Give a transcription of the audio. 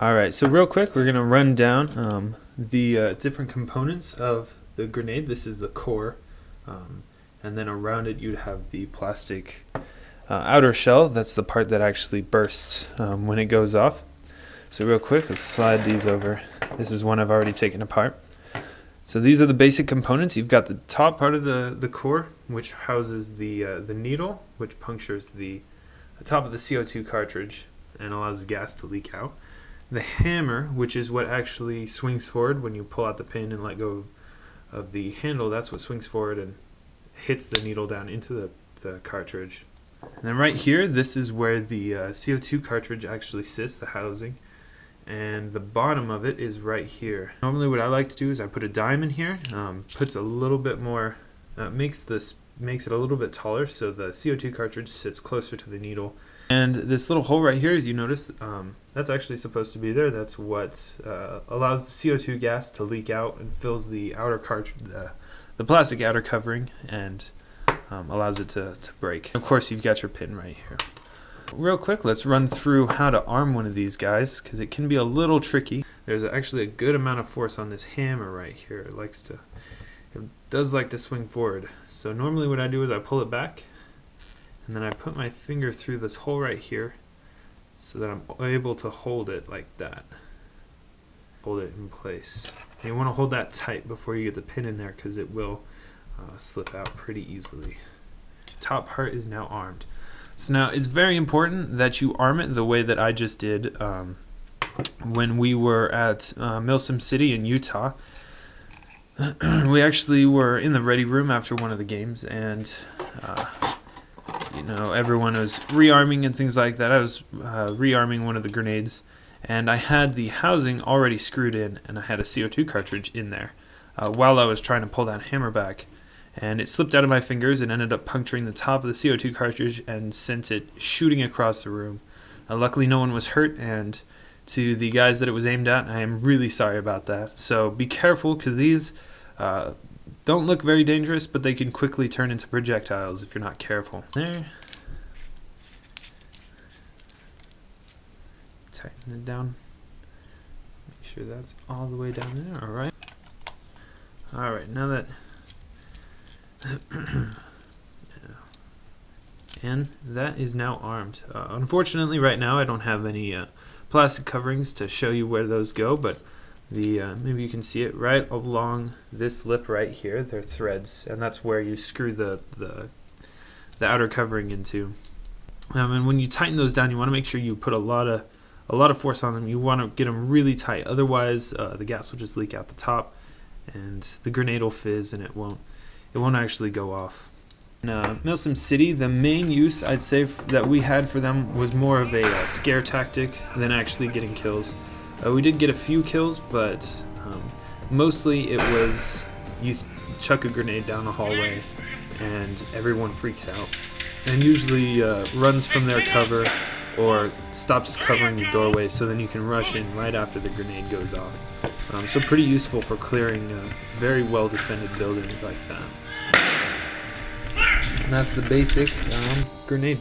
Alright, so real quick, we're going to run down the different components of the grenade. This is the core, and then around it you'd have the plastic outer shell. That's the part that actually bursts when it goes off. So real quick, let's slide these over. This is one I've already taken apart. So these are the basic components. You've got the top part of the core, which houses the needle, which punctures the top of the CO2 cartridge and allows the gas to leak out. The hammer, which is what actually swings forward when you pull out the pin and let go of the handle. That's what swings forward and hits the needle down into the cartridge. And then right here, this is where the CO2 cartridge actually sits, the housing. And the bottom of it is right here. Normally what I like to do is I put a dime in here, puts a little bit more, makes it a little bit taller so the CO2 cartridge sits closer to the needle. And this little hole right here, as you notice, that's actually supposed to be there. That's what allows the CO2 gas to leak out and fills the outer cartridge, the plastic outer covering, and allows it to break. Of course, you've got your pin right here. Real quick, let's run through how to arm one of these guys, because it can be a little tricky. There's actually a good amount of force on this hammer right here. It does like to swing forward. So normally what I do is I pull it back, and then I put my finger through this hole right here so that I'm able to hold it like that. Hold it in place. And you want to hold that tight before you get the pin in there, because it will slip out pretty easily. Top part is now armed. So now it's very important that you arm it the way that I just did when we were at MilSim City in Utah. We actually were in the ready room after one of the games, and you know, everyone was rearming and things like that. I was rearming one of the grenades, and I had the housing already screwed in, and I had a CO2 cartridge in there while I was trying to pull that hammer back. And it slipped out of my fingers and ended up puncturing the top of the CO2 cartridge and sent it shooting across the room. Luckily no one was hurt, and to the guys that it was aimed at, I am really sorry about that. So be careful, because these don't look very dangerous, but they can quickly turn into projectiles if you're not careful. There. Tighten it down. Make sure that's all the way down there. Alright. Alright, now that and that is now armed. Unfortunately right now I don't have any plastic coverings to show you where those go, but maybe you can see it right along this lip right here. They're threads, and that's where you screw the outer covering into. And when you tighten those down, you want to make sure you put a lot of force on them. You want to get them really tight, otherwise the gas will just leak out the top and the grenade will fizz and it won't actually go off. In MilSim City, the main use I'd say that we had for them was more of a scare tactic than actually getting kills. We did get a few kills, but mostly it was you chuck a grenade down a hallway and everyone freaks out and usually runs from their cover or stops covering the doorway, so then you can rush in right after the grenade goes off. So pretty useful for clearing very well defended buildings like that. And that's the basic grenade.